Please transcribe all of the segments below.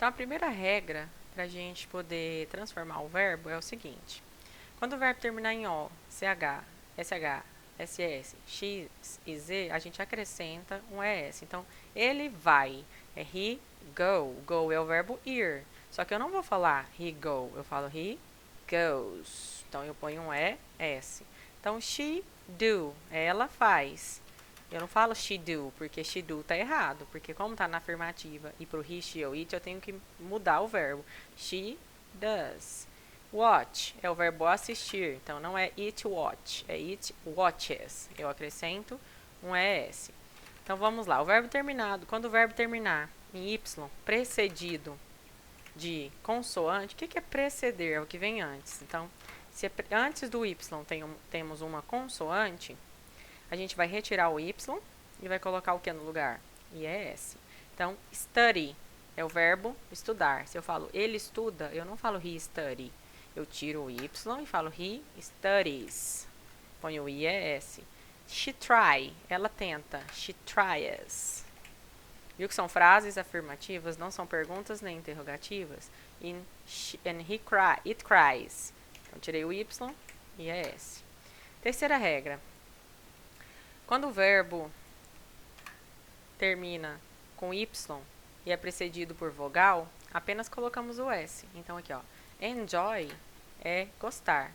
Então, a primeira regra para a gente poder transformar o verbo é o seguinte. Quando o verbo terminar em O, CH, SH, SS, X e Z, a gente acrescenta um ES. Então, ele vai. É he, go. Go é o verbo ir. Só que eu não vou falar he go, eu falo he goes. Então, eu ponho um ES. Então, she do, ela faz. Eu não falo she do, porque she do tá errado. Porque como tá na afirmativa e pro he, she ou it, eu tenho que mudar o verbo. She does. Watch é o verbo assistir. Então, não é it watch, é it watches. Eu acrescento um ES. Então, vamos lá. O verbo terminado. Quando o verbo terminar em Y, precedido de consoante, o que é preceder? É o que vem antes. Então, se antes do Y temos uma consoante, a gente vai retirar o Y e vai colocar o que no lugar? IES. Então, study é o verbo estudar. Se eu falo ele estuda, eu não falo he study. Eu tiro o Y e falo he studies. Ponho o IES. She try, ela tenta. She tries. Viu que são frases afirmativas, não são perguntas nem interrogativas? It cries. Então, tirei o Y e IES. Terceira regra. Quando o verbo termina com Y e é precedido por vogal, apenas colocamos o S. Então, aqui, ó. Enjoy é gostar,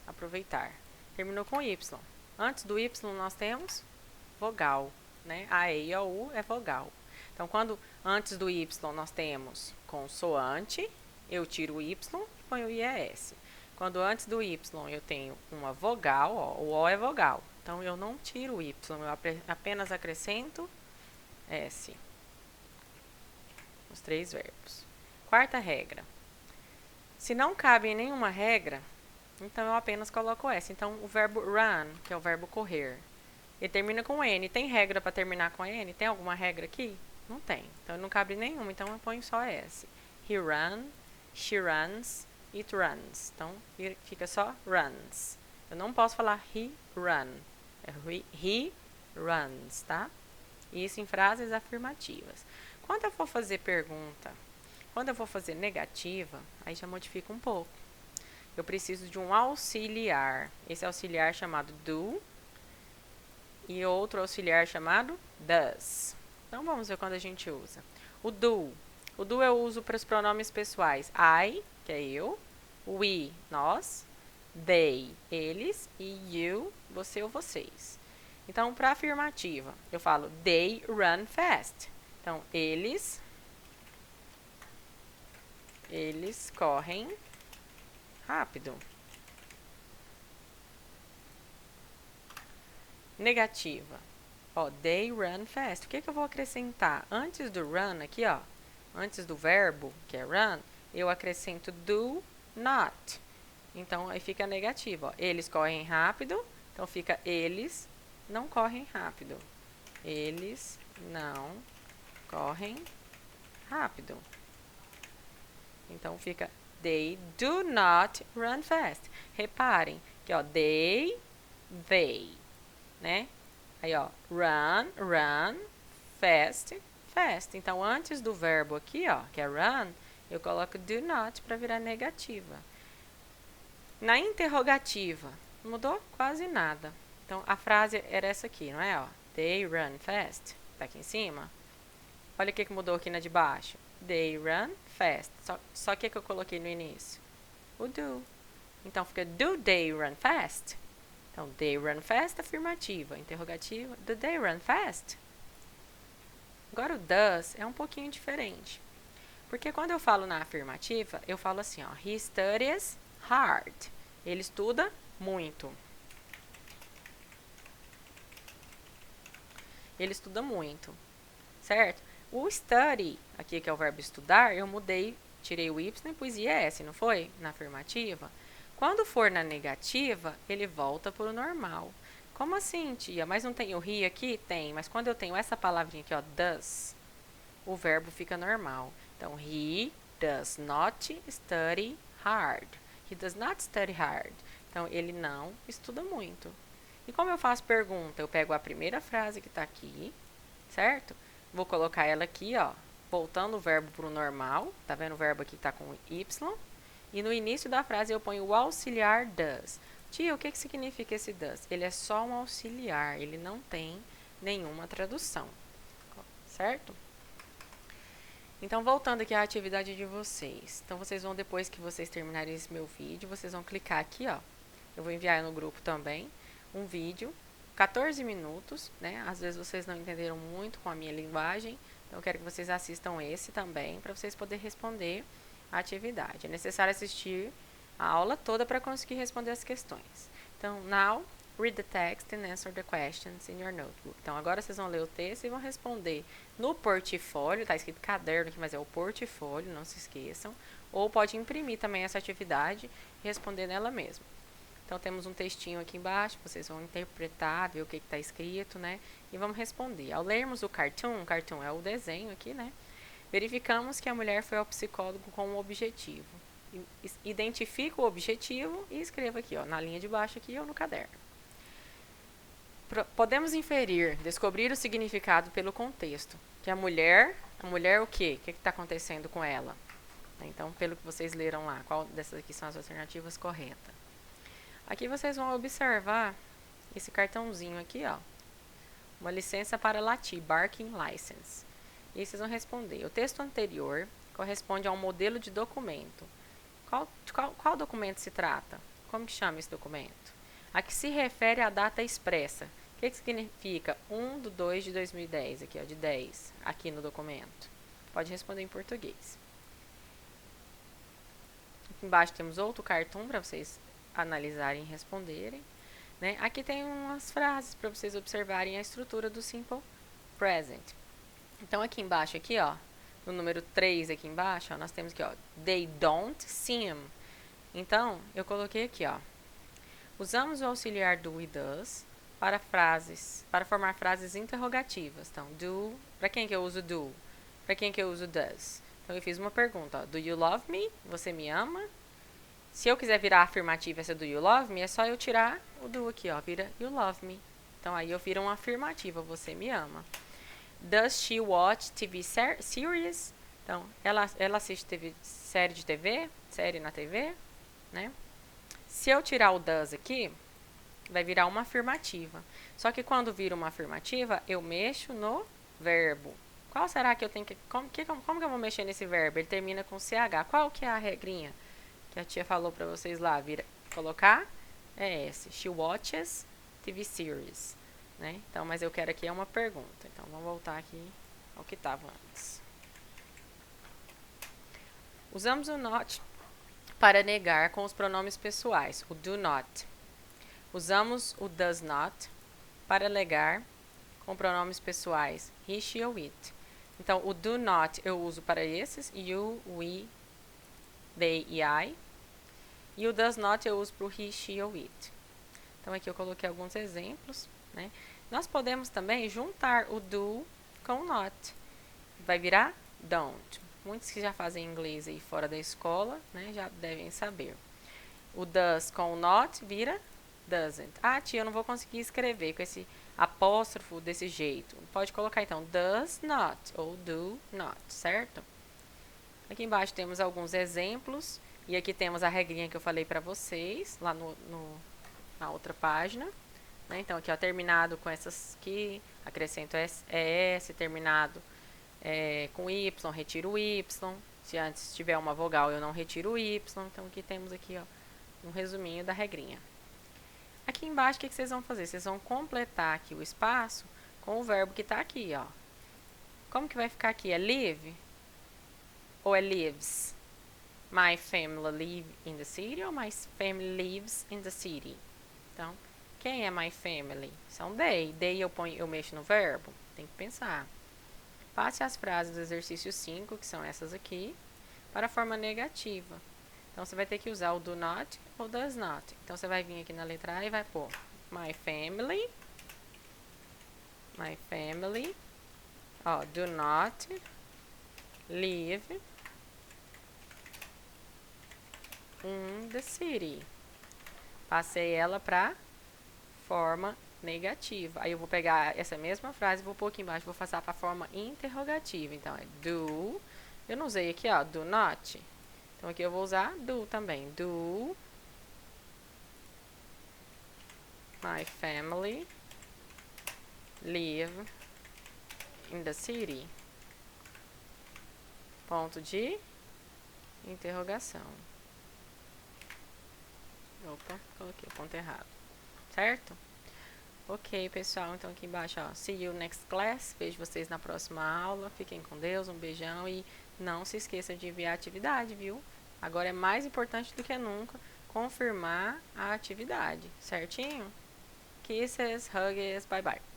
aproveitar. Terminou com Y. Antes do Y, nós temos vogal, né? A, E, I, O, U é vogal. Então, quando antes do Y nós temos consoante, eu tiro o Y e ponho o IES. Quando antes do Y eu tenho uma vogal, ó, o O é vogal. Então, eu não tiro o Y, eu apenas acrescento S. Os três verbos. Quarta regra. Se não cabe em nenhuma regra, então eu apenas coloco S. Então, o verbo run, que é o verbo correr, ele termina com N. Tem regra para terminar com N? Tem alguma regra aqui? Não tem. Então, não cabe nenhuma. Então, eu ponho só S. He run, she runs, it runs. Então, fica só runs. Eu não posso falar he run. É he runs, tá? Isso em frases afirmativas. Quando eu for fazer pergunta, quando eu for fazer negativa, aí já modifica um pouco. Eu preciso de um auxiliar. Esse auxiliar chamado do e outro auxiliar chamado does. Então, vamos ver quando a gente usa. O do. O do eu uso para os pronomes pessoais. I, que é eu. We, nós. They, eles. E you, você ou vocês. Então, para afirmativa, eu falo they run fast. Então, eles correm rápido. Negativa. Ó, they run fast. O que eu vou acrescentar? Antes do run aqui, ó, antes do verbo, que é run, eu acrescento do not. Então, aí fica negativo, ó. Eles correm rápido. Então, fica eles não correm rápido. Eles não correm rápido. Então, fica they do not run fast. Reparem que, ó, they, né? Aí, ó, run, fast, fast. Então, antes do verbo aqui, ó, que é run, eu coloco do not para virar negativa. Na interrogativa, não mudou quase nada. Então, a frase era essa aqui, não é? Ó, they run fast. Tá aqui em cima. Olha o que mudou aqui na de baixo. They run fast. Só que eu coloquei no início? O do. Então, fica do they run fast? Então, they run fast, afirmativa. Interrogativa, do they run fast? Agora, o does é um pouquinho diferente. Porque quando eu falo na afirmativa, eu falo assim, ó. He studies hard. Ele estuda muito. Ele estuda muito. Certo? O study, aqui que é o verbo estudar, eu mudei, tirei o Y e pus IS, não foi? Na afirmativa. Quando for na negativa, ele volta para o normal. Como assim, tia? Mas não tem o he aqui? Tem, mas quando eu tenho essa palavrinha aqui, ó, does, o verbo fica normal. Então, he does not study hard. He does not study hard. Então, ele não estuda muito. E como eu faço pergunta? Eu pego a primeira frase que está aqui, certo? Vou colocar ela aqui, ó, voltando o verbo para o normal. Tá vendo o verbo aqui está com Y? E no início da frase eu ponho o auxiliar does. Tia, o que significa esse does? Ele é só um auxiliar, ele não tem nenhuma tradução, certo? Então, voltando aqui à atividade de vocês. Então, vocês vão, depois que vocês terminarem esse meu vídeo, vocês vão clicar aqui, ó. Eu vou enviar no grupo também um vídeo, 14 minutos, né? Às vezes vocês não entenderam muito com a minha linguagem, então eu quero que vocês assistam esse também, para vocês poderem responder a atividade. É necessário assistir a aula toda para conseguir responder as questões. Então, now, read the text and answer the questions in your notebook. Então, agora vocês vão ler o texto e vão responder no portfólio, tá escrito caderno aqui, mas é o portfólio, não se esqueçam. Ou pode imprimir também essa atividade e responder nela mesma. Então, temos um textinho aqui embaixo, vocês vão interpretar, ver o que está escrito, né? E vamos responder. Ao lermos o cartoon é o desenho aqui, né? Verificamos que a mulher foi ao psicólogo com um objetivo. Identifica o objetivo e escreva aqui, ó, na linha de baixo aqui ou no caderno. Podemos inferir, descobrir o significado pelo contexto. Que a mulher o quê? O que está acontecendo com ela? Então, pelo que vocês leram lá, qual dessas aqui são as alternativas corretas? Aqui vocês vão observar esse cartãozinho aqui, ó. Uma licença para latir, barking license. E vocês vão responder. O texto anterior corresponde a um modelo de documento. Qual documento se trata? Como que chama esse documento? A que se refere à data expressa. O que significa 1/2/2010? Aqui, ó, de 10, aqui no documento. Pode responder em português. Aqui embaixo temos outro cartoon para vocês analisarem e responderem, né? Aqui tem umas frases para vocês observarem a estrutura do Simple Present. Então, aqui embaixo, aqui, ó, no número 3 aqui embaixo, ó, nós temos aqui, ó, they don't seem. Então, eu coloquei aqui, ó, usamos o auxiliar do e does para formar frases interrogativas. Então, do, para quem que eu uso do? Para quem que eu uso does? Então, eu fiz uma pergunta, ó, do you love me? Você me ama? Se eu quiser virar afirmativa essa do you love me, é só eu tirar o do aqui, ó, vira you love me. Então, aí eu viro uma afirmativa, você me ama. Does she watch TV series? Então, ela assiste série de TV, série na TV, né? Se eu tirar o does aqui, vai virar uma afirmativa. Só que quando vira uma afirmativa, eu mexo no verbo. Qual será que eu tenho que... Como que eu vou mexer nesse verbo? Ele termina com CH. Qual que é a regrinha que a tia falou pra vocês lá? Colocar é esse. She watches TV series. Né? Então, mas eu quero aqui é uma pergunta. Então, vamos voltar aqui ao que estava antes. Usamos o not para negar com os pronomes pessoais, o do not. Usamos o does not para negar com pronomes pessoais, he, she ou it. Então, o do not eu uso para esses, you, we, they e I. E o does not eu uso para o he, she ou it. Então, aqui eu coloquei alguns exemplos, né? Nós podemos também juntar o do com o not. Vai virar don't. Muitos que já fazem inglês aí fora da escola, né, já devem saber. O does com o not vira doesn't. Ah, tia, eu não vou conseguir escrever com esse apóstrofo desse jeito. Pode colocar então does not ou do not, certo? Aqui embaixo temos alguns exemplos. E aqui temos a regrinha que eu falei para vocês, lá na outra página. Né? Então, aqui, ó, terminado com essas aqui, acrescento S, terminado com Y, retiro o Y. Se antes tiver uma vogal, eu não retiro o Y. Então, aqui temos aqui, ó, um resuminho da regrinha. Aqui embaixo, o que vocês vão fazer? Vocês vão completar aqui o espaço com o verbo que está aqui, ó. Como que vai ficar aqui? É live ou é lives? My family live in the city ou my family lives in the city? Então, quem é my family? São they. They eu mexo no verbo. Tem que pensar. Passe as frases do exercício 5, que são essas aqui, para a forma negativa. Então, você vai ter que usar o do not ou does not. Então, você vai vir aqui na letra A e vai pôr my family, ó, do not live in the city. Passei ela para forma negativa. Aí eu vou pegar essa mesma frase e vou pôr aqui embaixo, vou passar para a forma interrogativa. Então, é do. Eu não usei aqui, ó, do not. Então, aqui eu vou usar do também. Do my family live in the city? Ponto de interrogação. Opa, coloquei o ponto errado. Certo? Ok, pessoal. Então, aqui embaixo, ó. See you next class. Vejo vocês na próxima aula. Fiquem com Deus. Um beijão. E não se esqueça de enviar a atividade, viu? Agora é mais importante do que nunca confirmar a atividade. Certinho? Kisses, hugs, bye bye.